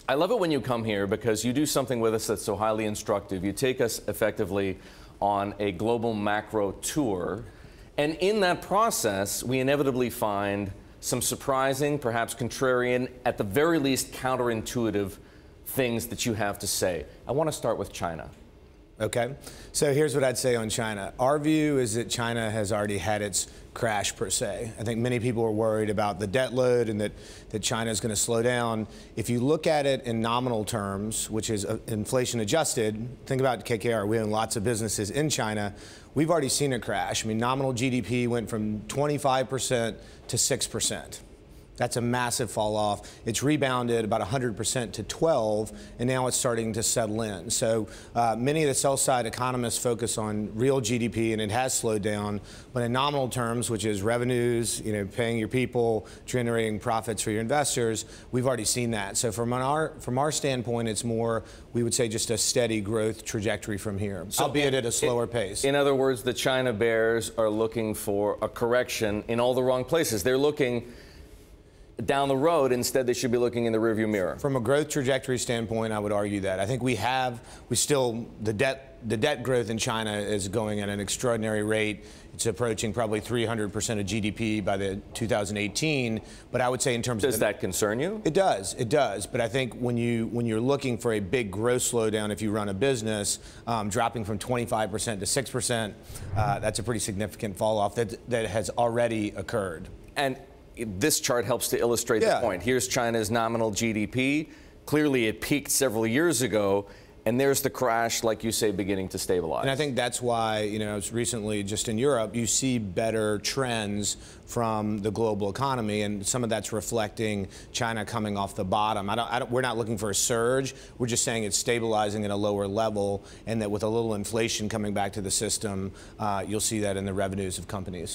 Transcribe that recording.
I love it when you come here because you do something with us that's so highly instructive. You take us effectively on a global macro tour, and in that process, we inevitably find some surprising, perhaps contrarian, at the very least counterintuitive things that you have to say. I want to start with China. Okay, so here's what I'd say on China. Our view is that China has already had its crash per se. I think many people are worried about the debt load and that China is going to slow down. If you look at it in nominal terms, which is inflation adjusted, think about KKR. We own lots of businesses in China. We've already seen a crash. I mean, nominal GDP went from 25% to 6%. That's a massive fall off. It's rebounded about 100% to 12, and now it's starting to settle in. So many of the sell-side economists focus on real GDP, and it has slowed down. But in nominal terms, which is revenues, paying your people, generating profits for your investors, we've already seen that. So from our standpoint, it's more, we would say, just a steady growth trajectory from here, albeit at a slower pace. In other words, the China bears are looking for a correction in all the wrong places. They're looking down the road. Instead, they should be looking in the rearview mirror. From a growth trajectory standpoint, I would argue that. I think the debt growth in China is going at an extraordinary rate. It's approaching probably 300% of GDP by the 2018. But I would say in terms of... Does that concern you? It does. It does. But I think when you're looking for a big growth slowdown, if you run a business, dropping from 25% to 6%, that's a pretty significant fall off that has already occurred. And this chart helps to illustrate the point. Here's China's nominal GDP. Clearly, it peaked several years ago, and there's the crash, like you say, beginning to stabilize. And I think that's why, recently, just in Europe, you see better trends from the global economy, and some of that's reflecting China coming off the bottom. We're not looking for a surge. We're just saying it's stabilizing at a lower level, and that with a little inflation coming back to the system, you'll see that in the revenues of companies.